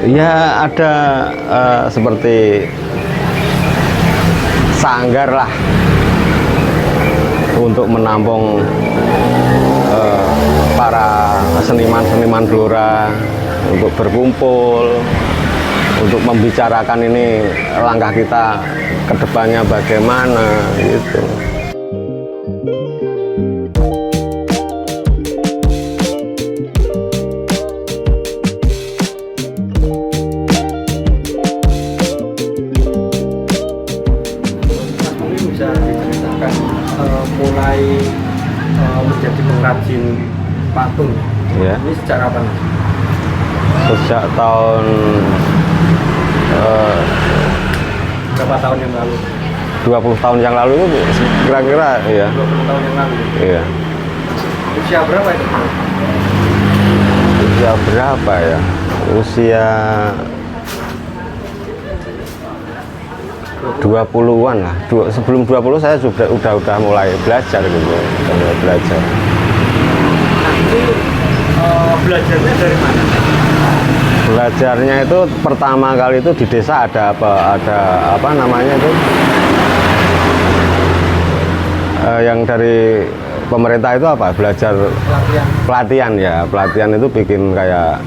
Ya ada seperti sanggar lah untuk menampung para seniman-seniman Blora untuk berkumpul, untuk membicarakan ini langkah kita ke depannya bagaimana gitu. Bisa diceritakan mulai menjadi pengrajin patung Ya. ini sejak kapan? Sejak tahun Berapa tahun yang lalu? 20 tahun yang lalu itu kira-kira ya. 20 tahun yang lalu. Iya. Usia berapa itu? Usia berapa ya? Usia 20-an lah. Sebelum 20 saya sudah udah mulai belajar gitu. Udah mulai belajar. Nah itu belajarnya dari mana? Belajarnya itu pertama kali itu di desa ada apa namanya itu yang dari pemerintah itu apa belajar pelatihan ya, pelatihan itu bikin kayak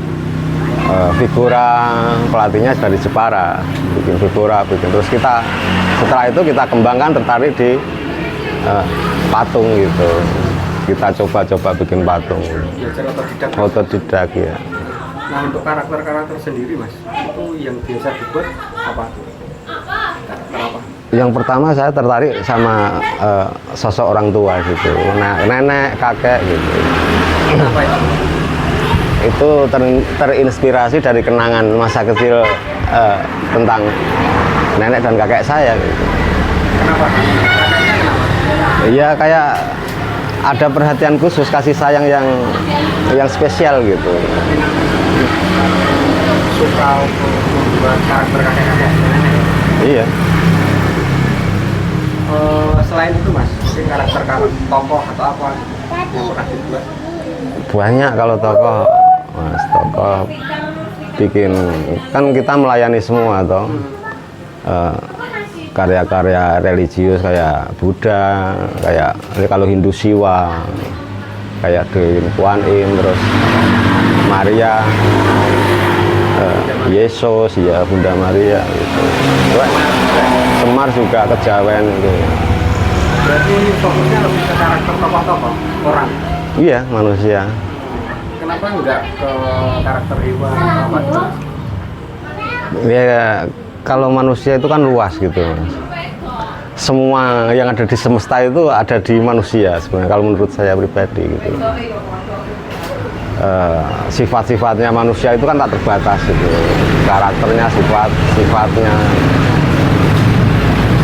figura, pelatihnya dari Jepara, bikin figura, bikin terus kita setelah itu kita kembangkan tertarik di patung gitu, kita coba bikin patung. Belajar otodidak. Otodidak ya. Nah untuk karakter-karakter sendiri mas, itu yang biasa dibuat apa? Karakter apa? Yang pertama saya tertarik sama sosok orang tua gitu, nenek, kakek gitu. Apa itu? Itu terinspirasi dari kenangan masa kecil tentang nenek dan kakek saya gitu. Kenapa? Kakeknya kenapa? Iya kayak ada perhatian khusus, kasih sayang yang spesial gitu. Suka membuat karakter kakek-kakek nenek. Iya. Selain itu mas, mungkin karakter tokoh atau apa yang pernah dibuat? Banyak kalau tokoh, mas, tokoh bikin kan kita melayani semua toh. Karya-karya religius kayak Buddha, kayak kalau Hindu Siwa, kayak Dewi Kuan Im, terus Maria, Yesus ya, Bunda Maria gitu. Semar juga Kejawen gitu. Berarti fokusnya lebih ke karakter tokoh-tokoh orang? Iya, manusia. Kenapa enggak ke karakter hewan atau apa gitu? Ya kalau manusia itu kan luas gitu, Mas. Semua yang ada di semesta itu ada di manusia sebenarnya kalau menurut saya pribadi gitu. Sifat-sifatnya manusia itu kan tak terbatas gitu, karakternya, sifatnya.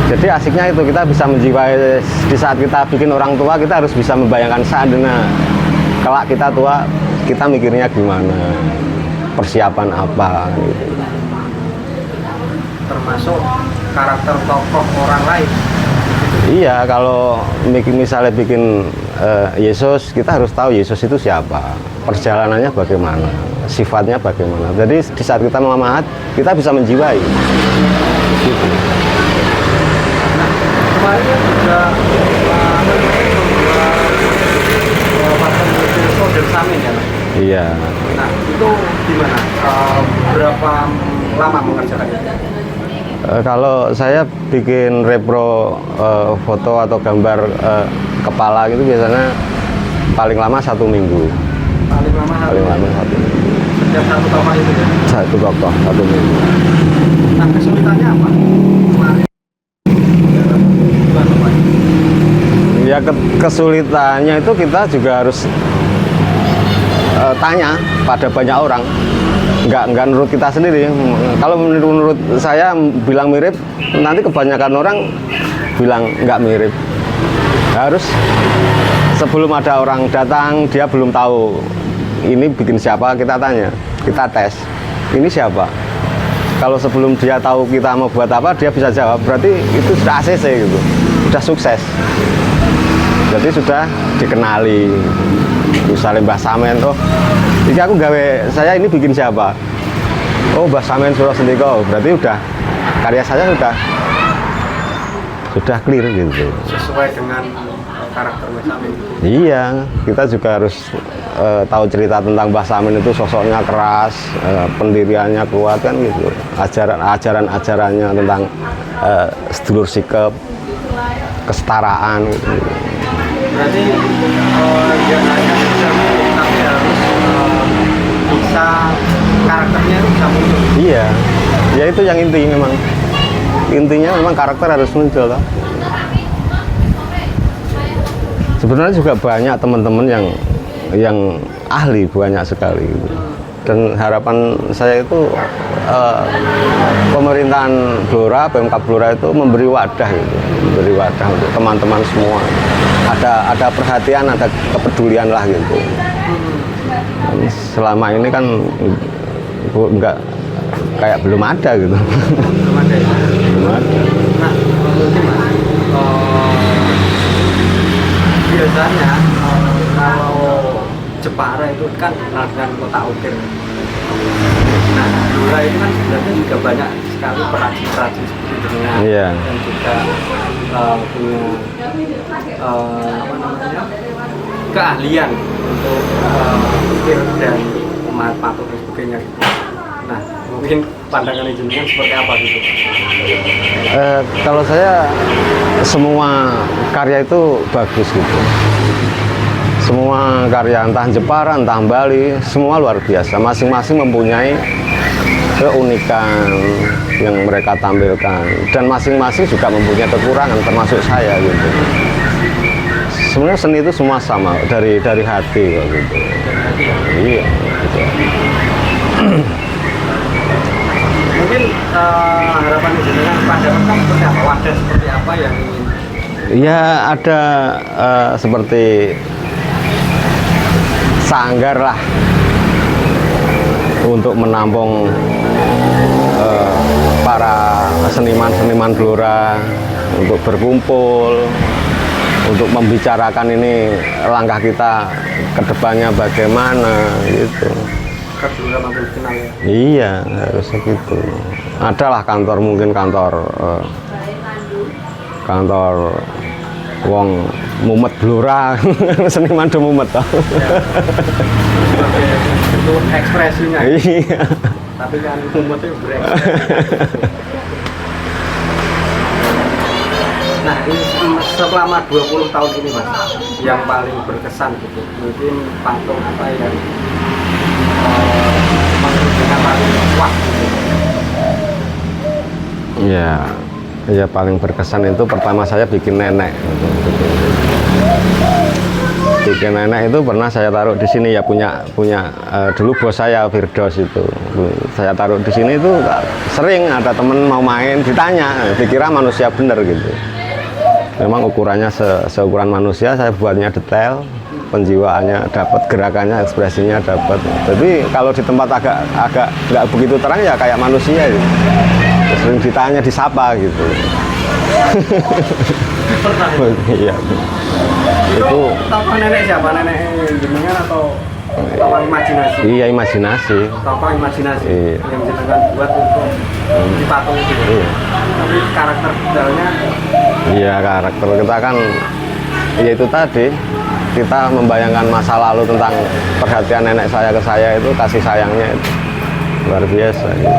Jadi asiknya itu kita bisa menjiwai di saat kita bikin orang tua, kita harus bisa membayangkan seandainya kelak kita tua, kita mikirnya gimana, persiapan apa gitu. Termasuk karakter tokoh orang lain. Iya, kalau misalnya bikin Yesus, kita harus tahu Yesus itu siapa, perjalanannya bagaimana, sifatnya bagaimana. Jadi di saat kita memahat, kita bisa menjiwai. Gitu. Nah, kemarin kan juga membuat patung Soldier Samin ya, Mas? Iya. Nah, itu gimana? Berapa lama mengerjakan itu? Kalau saya bikin repro foto atau gambar kepala gitu biasanya paling lama 1 minggu. Paling lama Paling lama 1 minggu. setiap satu tokoh itu ya? Satu tokoh 1 minggu. Nah, kesulitannya apa? Kemarin Ya kesulitannya itu kita juga harus tanya pada banyak orang. Nggak menurut kita sendiri. Kalau menurut saya bilang mirip, nanti kebanyakan orang bilang nggak mirip. Harus sebelum ada orang datang, dia belum tahu ini bikin siapa, kita tanya, kita tes, ini siapa. Kalau sebelum dia tahu kita mau buat apa, dia bisa jawab, berarti itu sudah ACC gitu, sudah sukses. Jadi sudah dikenali. Misalnya Mbah Samen, oh ini aku gawe, saya ini bikin siapa, oh Mbah Samin Suro Sendika, berarti udah karya saya sudah clear gitu. Sesuai dengan karakter Mbah Samin. Iya, kita juga harus tahu cerita tentang Mbah Samin itu sosoknya keras, pendiriannya kuat kan gitu. Ajaran-ajarannya tentang sedulur sikap, kesetaraan gitu. Berarti jangan hanya bisa milih, tapi harus bisa karakternya bisa muncul. Iya, ya itu yang inti memang. Intinya memang karakter harus muncul toh. Sebenarnya juga banyak teman-teman yang ahli, banyak sekali gitu. Dan harapan saya itu pemerintahan Blora, Pemkab Blora itu memberi wadah gitu, memberi wadah untuk teman-teman semua. Ada perhatian, ada kepedulian lah gitu. Selama ini kan enggak kayak belum ada gitu. Belum ada ya? Belum ada. Nah, mungkin Mas, biasanya kalau Jepara itu kan dikenal dengan kota ukir. Nah, Blora itu kan sebenarnya juga banyak sekali perajin-perajin seperti dengan Iya. dan juga punya apa namanya keahlian untuk ukir dan memahat patung dan sebagainya. Nah, mungkin pandangan jenengan seperti apa gitu? Kalau saya semua karya itu bagus gitu. Semua karya entah Jepara, entah Bali, semua luar biasa. Masing-masing mempunyai keunikan yang mereka tampilkan dan masing-masing juga mempunyai kekurangan termasuk saya gitu. Sebenarnya seni itu semua sama dari hati kok gitu. Iya. Gitu. Mungkin harapan jenengan pada Pemkab seperti apa? Wadah seperti apa yang ingin? Ya ada seperti sanggar lah untuk menampung para seniman-seniman Blora untuk berkumpul, untuk membicarakan ini langkah kita ke depannya bagaimana gitu. Blora makin dikenal ya? Iya, harusnya gitu. Adalah kantor, mungkin kantor wong mumet Blora, seniman do mumet toh. Ya. Itu ekspresinya. Iya. Tapi kan mumetnya berekspresi. Nah, ini selama 20 tahun ini Mas, yang paling berkesan gitu, mungkin patung apa yang menunjukkan paling kuat gitu. Ya paling berkesan itu pertama saya bikin nenek. Bikin nenek itu pernah saya taruh di sini ya punya dulu bos saya Firdaus itu. Saya taruh di sini itu sering ada temen mau main ditanya, dikira manusia bener gitu. Memang ukurannya seukuran manusia, saya buatnya detail, penjiwaannya dapat, gerakannya, ekspresinya dapat. Jadi kalau di tempat agak nggak begitu terang ya kayak manusia gitu. Sering ditanya, disapa gitu. Iya. Itu tokoh nenek siapa? Nenek jenengan atau tokoh imajinasi? Iya, imajinasi. Tokoh imajinasi Iya. yang jenengan buat untuk di patung itu. Iya. Tapi karakter detailnya Iya, karakter kita kan ya itu tadi, kita membayangkan masa lalu tentang perhatian nenek saya ke saya itu, kasih sayangnya itu luar biasa gitu.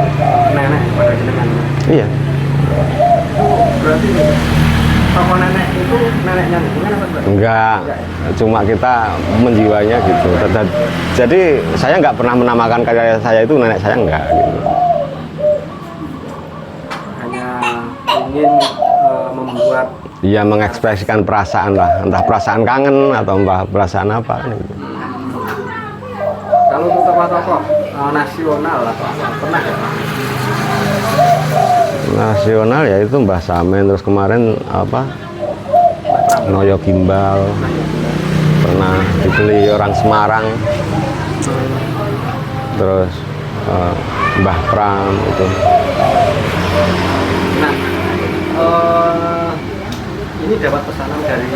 nenek pada jenengan. Iya. Berarti tokoh nenek itu neneknya jenengan apa enggak? Enggak, cuma kita menjiwanya gitu. Jadi saya nggak pernah menamakan karya saya itu nenek saya, enggak gitu. Hanya ingin membuat Iya, mengekspresikan perasaan lah, entah perasaan kangen atau entah perasaan apa gitu. kalau untuk tokoh-tokoh nasional atau apa pernah ya? Nasional ya itu Mbah Samin, terus kemarin apa Noyo Gimbal pernah dibeli orang Semarang, terus Mbah Pram itu. Nah, ini dapat pesanan dari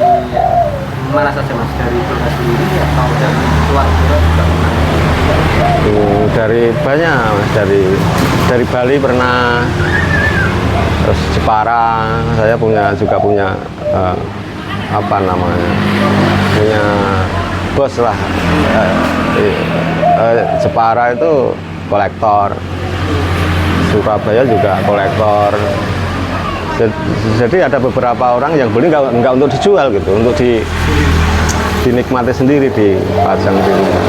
mana saja mas, dari Blora sendiri atau dari luar Blora juga pernah? Dari banyak mas, dari Bali pernah, terus Jepara saya juga punya apa namanya, punya bos lah. Jepara itu kolektor, Surabaya juga kolektor. Jadi ada beberapa orang yang beli nggak untuk dijual gitu, untuk dinikmati sendiri, dipajang di rumah.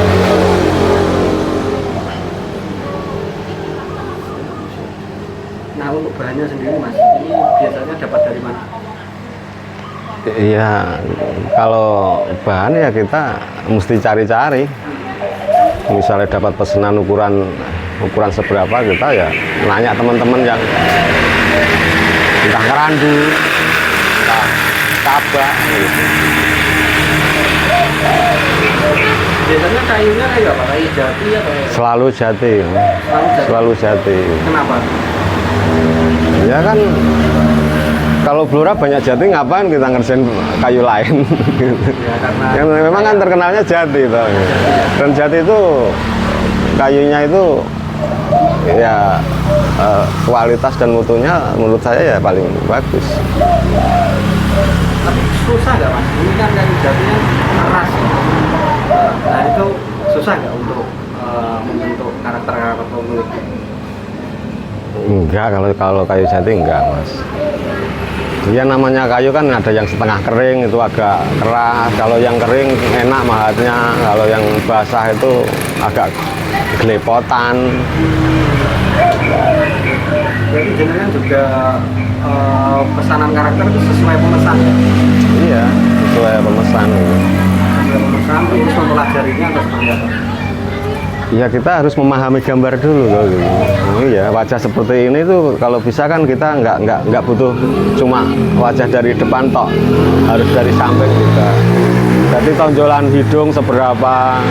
Nah untuk bahannya sendiri mas, ini biasanya dapat dari mana? Iya, kalau bahan ya kita mesti cari-cari. Misalnya dapat pesanan ukuran seberapa, kita ya nanya teman-teman yang entah kerandu, entah tabak gitu. Biasanya kayunya kayak apa? Kayu jati atau? Selalu jati. Selalu jati. Kenapa? Ya kan kalau Blora banyak jati, ngapain kita ngerjain kayu lain? Ya, karena Yang memang kan terkenalnya jati toh. Dan jati itu kayunya itu ya kualitas dan mutunya menurut saya ya paling bagus. Tapi susah nggak mas? Ini kan kayu jatinya keras. Nah itu susah nggak untuk membentuk karakter pemilik? Enggak, kalau kayu jati enggak mas. Dia namanya kayu kan ada yang setengah kering itu agak keras. Kalau yang kering enak mahatnya. Kalau yang basah itu agak gelepotan. Jadi jenengan juga pesanan karakter itu sesuai pemesan ya? Iya, sesuai pemesan. Sesuai pemesan terus mempelajarinya atau seperti apa? Ya kita harus memahami gambar dulu loh, gitu. Iya, wajah seperti ini tuh kalau bisa kan kita nggak butuh cuma wajah dari depan tok, harus dari samping juga. Jadi tonjolan hidung seberapa,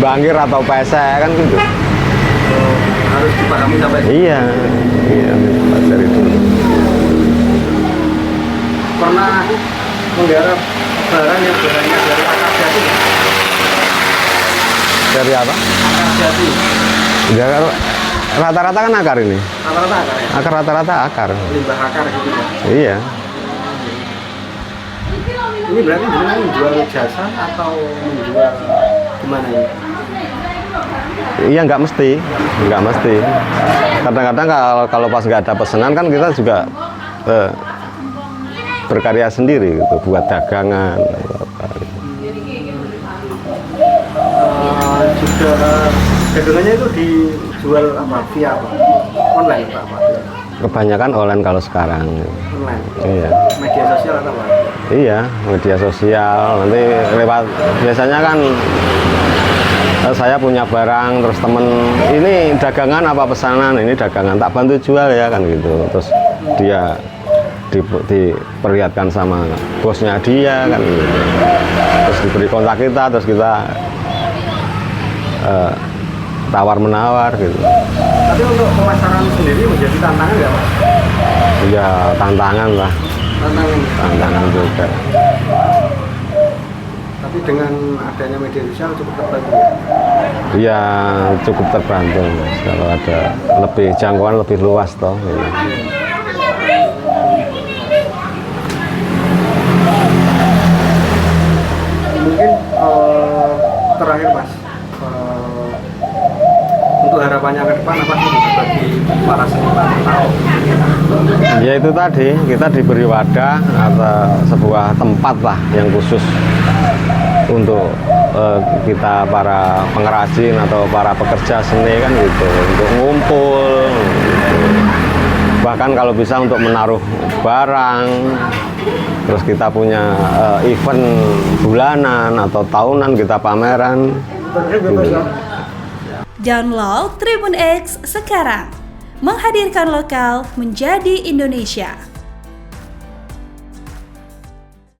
bangkir atau pesek kan gitu. Harus dipahami sampai Iya, dari dulu. pernah menggarap barang yang barangnya dari akar jati nggak? Dari apa? Akar jati Ya, rata-rata kan akar ini. rata-rata akar ya? Akar rata-rata akar. Limbah akar gitu ya? Iya. Ini berarti jenengan menjual jasa atau menjual gimana ini? Iya, nggak mesti. Kadang-kadang kalau pas nggak ada pesanan kan kita juga berkarya sendiri gitu, buat dagangan atau apa gitu. Juga dagangannya itu dijual apa? Via apa? Online atau apa? Kebanyakan online kalau sekarang. Online? Iya. Media sosial atau apa? Iya, media sosial. Nanti lewat, biasanya kan saya punya barang, terus temen, ini dagangan apa pesanan, ini dagangan, tak bantu jual ya kan gitu. Terus dia diperlihatkan sama bosnya dia kan gitu. Terus diberi kontak kita, terus kita tawar menawar gitu. Tapi untuk pemasaran sendiri menjadi tantangan nggak Mas? Ya tantangan lah, tantangan juga. Tapi dengan adanya media sosial cukup terbantu ya? Ya cukup terbantu Mas, kalau ada lebih jangkauan lebih luas toh. Ya. Mungkin terakhir Mas, untuk harapannya ke depan apa sih bagi para seniman tahu? Ya itu tadi, kita diberi wadah atau sebuah tempat lah yang khusus untuk kita para pengrajin atau para pekerja seni kan gitu, untuk ngumpul gitu. Bahkan kalau bisa untuk menaruh barang. Terus kita punya event bulanan atau tahunan, kita pameran gitu. Download Tribun X sekarang, menghadirkan lokal menjadi Indonesia.